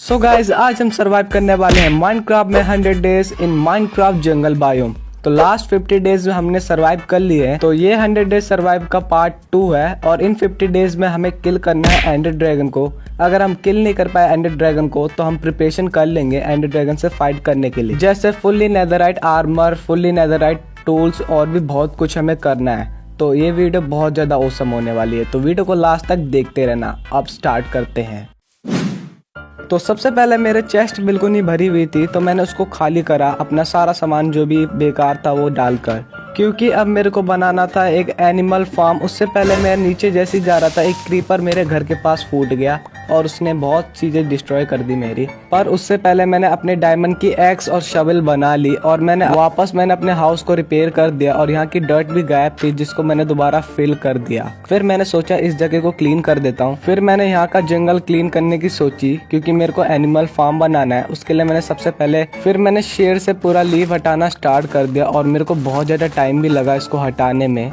So guys आज हम survive करने वाले हैं माइनक्राफ्ट में 100 days in Minecraft jungle biome. तो लास्ट 50 डेज में हमने सरवाइव कर लिए हैं। तो ये 100 डेज सरवाइव का पार्ट 2 है और इन 50 डेज में हमें किल करना है एंडर ड्रैगन को। अगर हम किल नहीं कर पाए एंडर ड्रैगन को तो हम प्रिपरेशन कर लेंगे एंडर ड्रैगन से फाइट करने के लिए, जैसे fully netherite armour, fully netherite tools और भी बहुत कुछ हमें करना है। तो ये वीडियो बहुत ज़्यादा औसम होने वाली है, तो वीडियो को लास्ट तक देखते रहना। अब स्टार्ट करते हैं। तो सबसे पहले मेरे चेस्ट बिल्कुल नहीं भरी हुई थी, तो मैंने उसको खाली करा, अपना सारा सामान जो भी बेकार था वो डालकर, क्योंकि अब मेरे को बनाना था एक एनिमल फार्म। उससे पहले मैं नीचे जैसे जा रहा था एक क्रीपर मेरे घर के पास फूट गया और उसने बहुत चीज़ें डिस्ट्रॉय कर दी मेरी। पर उससे पहले मैंने अपने डायमंड की एक्स और शवल बना ली और मैंने अपने हाउस को रिपेयर कर दिया और यहाँ की डर्ट भी गायब थी जिसको मैंने दोबारा फिल कर दिया। फिर मैंने सोचा इस जगह को क्लीन कर देता हूँ। फिर मैंने यहाँ का जंगल क्लीन करने की सोची, क्योंकि मेरे को एनिमल फार्म बनाना है। उसके लिए मैंने सबसे पहले मैंने शेर से पूरा लीफ हटाना स्टार्ट कर दिया और मेरे को बहुत ज़्यादा टाइम भी लगा इसको हटाने में,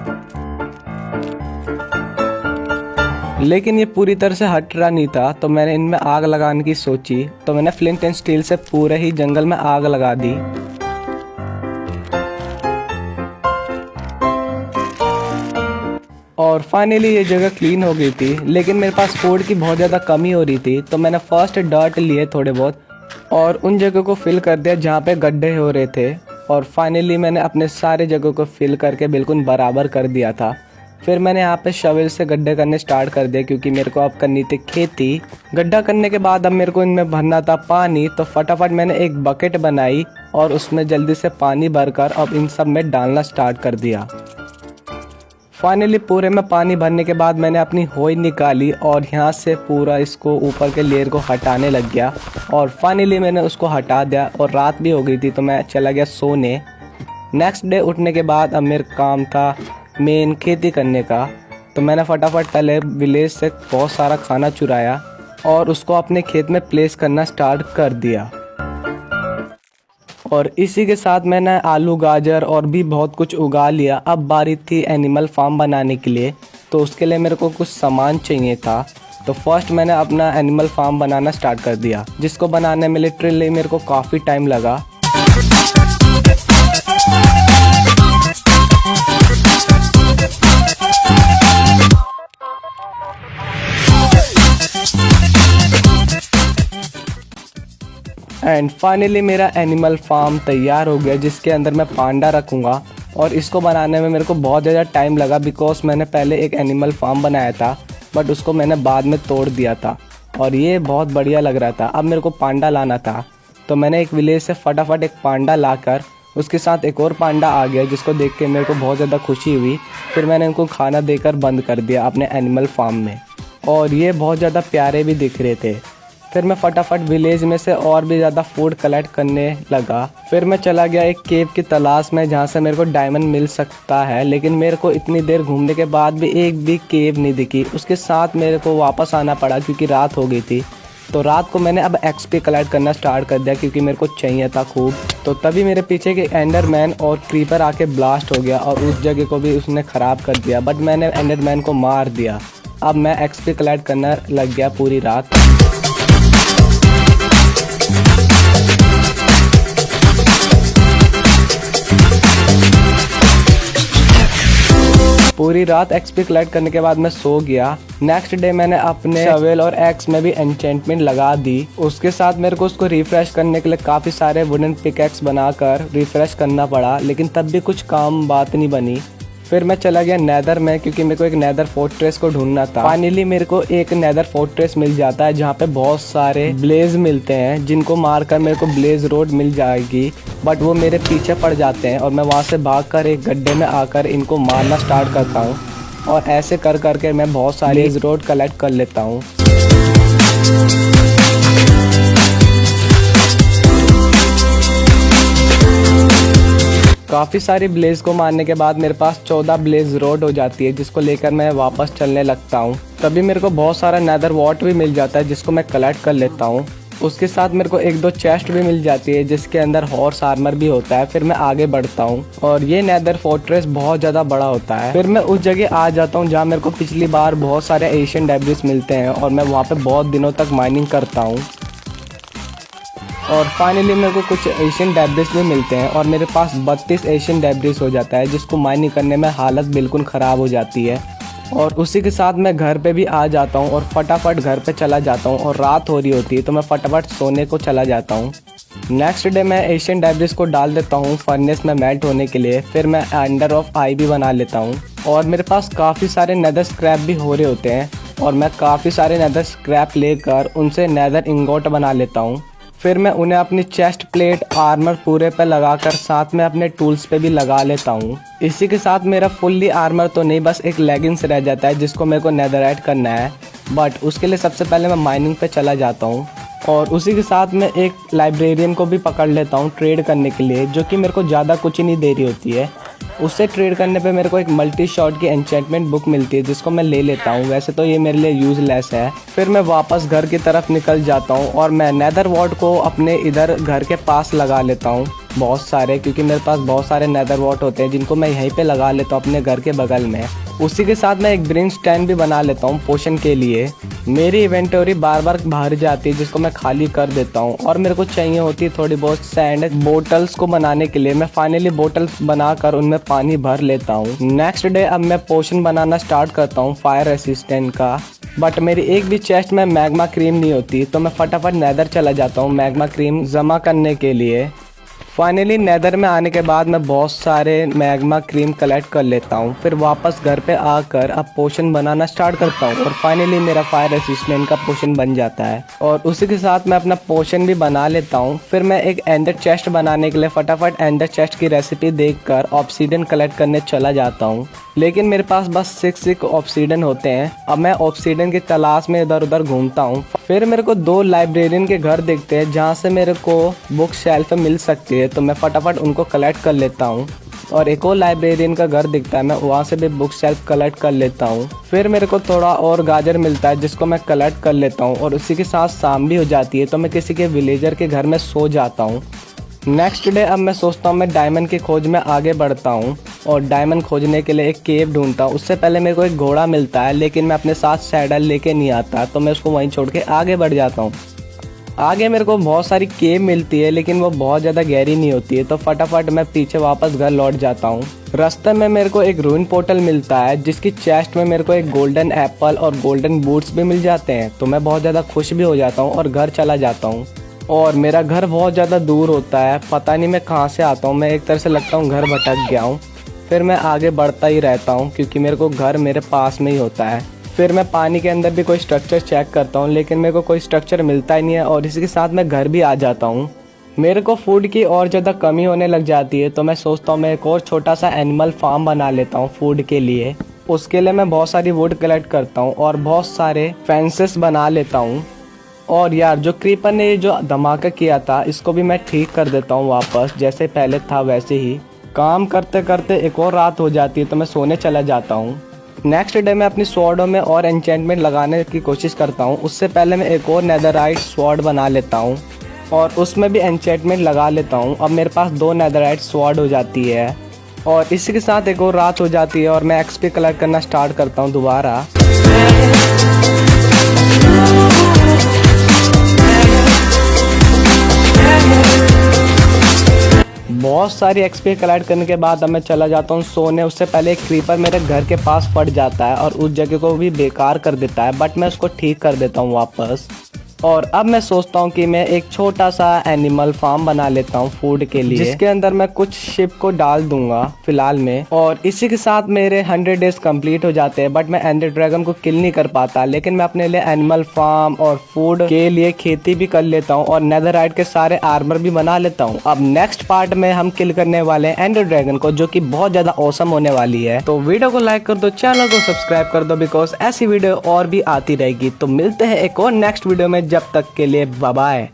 लेकिन ये पूरी तरह से हट रहा नहीं था। तो मैंने इनमें आग लगाने की सोची, तो मैंने फ्लिंट एंड स्टील से पूरे ही जंगल में आग लगा दी। और फाइनली ये जगह क्लीन हो गई थी, लेकिन मेरे पास फूड की बहुत ज़्यादा कमी हो रही थी। तो मैंने फर्स्ट डर्ट लिए थोड़े बहुत और उन जगह को फिल कर दिया जहाँ पे गड्ढे हो रहे थे। और फाइनली मैंने अपने सारे जगह को फिल करके बिल्कुल बराबर कर दिया था। फिर मैंने यहाँ पे शवल से गड्ढे करने स्टार्ट कर दिए, क्योंकि मेरे को अब करनी थी खेती। गड्ढा करने के बाद अब मेरे को इनमें भरना था पानी, तो फटाफट मैंने एक बकेट बनाई और उसमें जल्दी से पानी भरकर अब इन सब में डालना स्टार्ट कर दिया। फाइनली पूरे में पानी भरने के बाद मैंने अपनी होई निकाली और यहाँ से पूरा इसको ऊपर के लेयर को हटाने लग गया और फाइनली मैंने उसको हटा दिया। और रात भी हो गई थी तो मैं चला गया सोने। नेक्स्ट डे उठने के बाद अब मेरा काम था मेन खेती करने का। तो मैंने फटाफट पहले विलेज से बहुत सारा खाना चुराया और उसको अपने खेत में प्लेस करना स्टार्ट कर दिया। और इसी के साथ मैंने आलू, गाजर और भी बहुत कुछ उगा लिया। अब बारी थी एनिमल फार्म बनाने के लिए, तो उसके लिए मेरे को कुछ सामान चाहिए था। तो फर्स्ट मैंने अपना एनिमल फार्म बनाना स्टार्ट कर दिया, जिसको बनाने में लिटरली मेरे को काफ़ी टाइम लगा। एंड फाइनली मेरा एनिमल फार्म तैयार हो गया, जिसके अंदर मैं पांडा रखूँगा। और इसको बनाने में मेरे को बहुत ज़्यादा टाइम लगा, बिकॉज मैंने पहले एक एनिमल फार्म बनाया था बट उसको मैंने बाद में तोड़ दिया था और ये बहुत बढ़िया लग रहा था। अब मेरे को पांडा लाना था, तो मैंने एक विलेज से फटाफट एक पांडा लाकर उसके साथ एक और पांडा आ गया, जिसको देख के मेरे को बहुत ज़्यादा खुशी हुई। फिर मैंने उनको खाना देकर बंद कर दिया अपने एनिमल फार्म में और ये बहुत ज़्यादा प्यारे भी दिख रहे थे। फिर मैं फटाफट विलेज में से और भी ज़्यादा फूड कलेक्ट करने लगा। फिर मैं चला गया एक केव की तलाश में, जहाँ से मेरे को डायमंड मिल सकता है, लेकिन मेरे को इतनी देर घूमने के बाद भी एक भी केव नहीं दिखी। उसके साथ मेरे को वापस आना पड़ा क्योंकि रात हो गई थी। तो रात को मैंने अब एक्सपी कलेक्ट करना स्टार्ट कर दिया, क्योंकि मेरे को चाहिए था खूब। तो तभी मेरे पीछे के एंडरमैन और क्रीपर आके ब्लास्ट हो गया और उस जगह को भी उसने ख़राब कर दिया, बट मैंने एंडरमैन को मार दिया। अब मैं एक्सपी कलेक्ट करना लग गया पूरी रात। पूरी रात एक्सपी कलेक्ट करने के बाद मैं सो गया। नेक्स्ट डे मैंने अपने शवेल और एक्स में भी एन्चेंटमेंट लगा दी। उसके साथ मेरे को उसको रिफ्रेश करने के लिए काफ़ी सारे वुडन पिकैक्स बनाकर रिफ्रेश करना पड़ा, लेकिन तब भी कुछ काम बात नहीं बनी। फिर मैं चला गया नेदर में, क्योंकि मेरे को एक नेदर फोर्ट्रेस को ढूंढना था। फाइनली मेरे को एक नेदर फोर्ट्रेस मिल जाता है, जहाँ पे बहुत सारे ब्लेज मिलते हैं, जिनको मारकर मेरे को ब्लेज रोड मिल जाएगी। बट वो मेरे पीछे पड़ जाते हैं और मैं वहाँ से भागकर एक गड्ढे में आकर इनको मारना स्टार्ट करता हूँ और ऐसे कर करके मैं बहुत सारे ब्लेज रोड कलेक्ट कर लेता हूँ। काफ़ी सारी ब्लेज को मारने के बाद मेरे पास 14 ब्लेज रोड हो जाती है, जिसको लेकर मैं वापस चलने लगता हूँ। तभी मेरे को बहुत सारा नेदर वॉट भी मिल जाता है, जिसको मैं कलेक्ट कर लेता हूँ। उसके साथ मेरे को एक दो चेस्ट भी मिल जाती है, जिसके अंदर हॉर्स आर्मर भी होता है। फिर मैं आगे बढ़ता हूँ और ये नेदर फोर्ट्रेस बहुत ज़्यादा बड़ा होता है। फिर मैं उस जगह आ जाता हूँ जहाँ मेरे को पिछली बार बहुत सारे एशियन डेब्रिस मिलते हैं और मैं वहाँ पे बहुत दिनों तक माइनिंग करता हूँ। और फाइनली मेरे को कुछ एशियन डेब्रिस भी मिलते हैं और मेरे पास 32 एशियन डेब्रिस हो जाता है, जिसको माइनिंग करने में हालत बिल्कुल ख़राब हो जाती है। और उसी के साथ मैं घर पे भी आ जाता हूँ और फटाफट घर पे चला जाता हूँ और रात हो रही होती है तो मैं फटाफट सोने को चला जाता हूँ। नेक्स्ट डे मैं एशियन डेब्रिस को डाल देता हूँ फर्नेस में मेल्ट होने के लिए। फिर मैं अंडर ऑफ आई भी बना लेता हूँ और मेरे पास काफ़ी सारे नेदर स्क्रैप भी हो रहे होते हैं और मैं काफ़ी सारे नेदर स्क्रैप लेकर उनसे नेदर इंगोट बना लेता हूँ। फिर मैं उन्हें अपनी चेस्ट प्लेट आर्मर पूरे पे लगाकर साथ में अपने टूल्स पे भी लगा लेता हूँ। इसी के साथ मेरा फुल्ली आर्मर तो नहीं, बस एक लेगिंग्स रह जाता है जिसको मेरे को नेदरराइट करना है। बट उसके लिए सबसे पहले मैं माइनिंग पे चला जाता हूँ और उसी के साथ मैं एक लाइब्रेरियन को भी पकड़ लेता हूँ ट्रेड करने के लिए, जो कि मेरे को ज़्यादा कुछ ही नहीं दे रही होती है। उससे ट्रेड करने पे मेरे को एक मल्टी शॉट की एन्चेंटमेंट बुक मिलती है जिसको मैं ले लेता हूँ। वैसे तो ये मेरे लिए यूज़लेस है। फिर मैं वापस घर की तरफ निकल जाता हूँ और मैं नेदर वॉर्ड को अपने इधर घर के पास लगा लेता हूँ बहुत सारे, क्योंकि मेरे पास बहुत सारे नेदर वॉर्ड होते हैं जिनको मैं यहीं पे लगा लेता हूँ अपने घर के बगल में। उसी के साथ मैं एक ब्रेन स्टैंड भी बना लेता हूँ पोशन के लिए। मेरी इन्वेंटरी बार बार भर जाती है जिसको मैं खाली कर देता हूँ और मेरे को चाहिए होती है थोड़ी बहुत सैंड बोटल्स को बनाने के लिए। मैं फाइनली बोटल्स बनाकर उनमें पानी भर लेता हूँ। नेक्स्ट डे अब मैं पोशन बनाना स्टार्ट करता हूँ फायर रेसिस्टेंट का। बट मेरी एक भी चेस्ट में मैग्मा क्रीम नहीं होती तो मैं फटाफट नेदर चला जाता हूँ मैग्मा क्रीम जमा करने के लिए। फाइनली नेदर में आने के बाद मैं बहुत सारे मैग्मा क्रीम कलेक्ट कर लेता हूँ। फिर वापस घर पे आकर अब पोशन बनाना स्टार्ट करता हूँ और फाइनली मेरा फायर रेसिस्टेंट का पोशन बन जाता है और उसी के साथ मैं अपना पोशन भी बना लेता हूँ। फिर मैं एक एंडर चेस्ट बनाने के लिए फटाफट एंडर चेस्ट की रेसिपी देखकर ऑब्सीडियन कलेक्ट करने चला जाता हूँ, लेकिन मेरे पास बस 6 ऑब्सीडियन होते हैं। अब मैं ऑब्सीडियन की तलाश में इधर उधर घूमता हूँ। फिर मेरे को 2 लाइब्रेरियन के घर दिखते हैं जहाँ से मेरे को बुक शेल्फ मिल सकती है, तो मैं फटाफट उनको कलेक्ट कर लेता हूँ। और एक और लाइब्रेरियन का घर दिखता है, मैं वहाँ से भी बुक शेल्फ कलेक्ट कर लेता हूँ। फिर मेरे को थोड़ा और गाजर मिलता है जिसको मैं कलेक्ट कर लेता हूँ और उसी के साथ शाम भी हो जाती है तो मैं किसी के विलेजर के घर में सो जाता हूँ। नेक्स्ट डे अब मैं सोचता हूँ मैं डायमंड की खोज में आगे बढ़ता हूँ और डायमंड खोजने के लिए एक केव ढूंढता हूँ। उससे पहले मेरे को एक घोड़ा मिलता है, लेकिन मैं अपने साथ सैडल लेके नहीं आता तो मैं उसको वहीं छोड़ के आगे बढ़ जाता हूँ। आगे मेरे को बहुत सारी केव मिलती है लेकिन वो बहुत ज़्यादा गहरी नहीं होती है तो फटाफट मैं पीछे वापस घर लौट जाता हूँ। रास्ते में मेरे को एक रूइन पोर्टल मिलता है जिसकी चेस्ट में मेरे को एक गोल्डन एप्पल और गोल्डन बूट्स भी मिल जाते हैं, तो मैं बहुत ज़्यादा खुश भी हो जाता हूँ और घर चला जाता हूँ। और मेरा घर बहुत ज़्यादा दूर होता है, पता नहीं मैं कहाँ से आता हूँ। मैं एक तरह से लगता हूँ घर भटक गया हूँ। फिर मैं आगे बढ़ता ही रहता हूँ क्योंकि मेरे को घर मेरे पास में ही होता है। फिर मैं पानी के अंदर भी कोई स्ट्रक्चर चेक करता हूँ लेकिन मेरे को कोई स्ट्रक्चर मिलता ही नहीं है और इसी के साथ मैं घर भी आ जाता हूँ। मेरे को फूड की और ज़्यादा कमी होने लग जाती है तो मैं सोचता हूँ मैं एक और छोटा सा एनिमल फार्म बना लेता हूँ फूड के लिए। उसके लिए मैं बहुत सारी वुड कलेक्ट करता हूँ और बहुत सारे फेंसेस बना लेता हूँ। और यार जो क्रीपर ने जो धमाका किया था इसको भी मैं ठीक कर देता हूँ वापस, जैसे पहले था वैसे ही। काम करते करते एक और रात हो जाती है तो मैं सोने चला जाता हूँ। नेक्स्ट डे मैं अपनी स्वॉर्डों में और एन्चेंटमेंट लगाने की कोशिश करता हूँ। उससे पहले मैं एक और नेदरराइट स्वॉर्ड बना लेता हूँ और उसमें भी एन्चेंटमेंट लगा लेता हूँ। अब मेरे पास 2 नेदरराइट स्वॉर्ड हो जाती है और इसी के साथ एक और रात हो जाती है और मैं एक्सपी कलेक्ट करना स्टार्ट करता हूँ दोबारा। बहुत सारी एक्सपी कलेक्ट करने के बाद अब मैं चला जाता हूँ सोने। उससे पहले एक क्रीपर मेरे घर के पास फट जाता है और उस जगह को भी बेकार कर देता है, बट मैं उसको ठीक कर देता हूँ वापस। और अब मैं सोचता हूँ कि मैं एक छोटा सा एनिमल फार्म बना लेता हूँ फूड के लिए, जिसके अंदर मैं कुछ शिप को डाल दूंगा फिलहाल में। और इसी के साथ मेरे 100 डेज कंप्लीट हो जाते हैं, बट मैं एंडर ड्रैगन को किल नहीं कर पाता। लेकिन मैं अपने लिए एनिमल फार्म और फूड के लिए खेती भी कर लेता हूँ और नेदरराइट के सारे आर्मर भी बना लेता हूँ। अब नेक्स्ट पार्ट में हम किल करने वाले हैं एंडर ड्रैगन को, जो कि बहुत ज्यादा औसम होने वाली है। तो वीडियो को लाइक कर दो, चैनल को सब्सक्राइब कर दो, बिकॉज ऐसी वीडियो और भी आती रहेगी। तो मिलते हैं एक और नेक्स्ट वीडियो में, जब तक के लिए बाय बाय।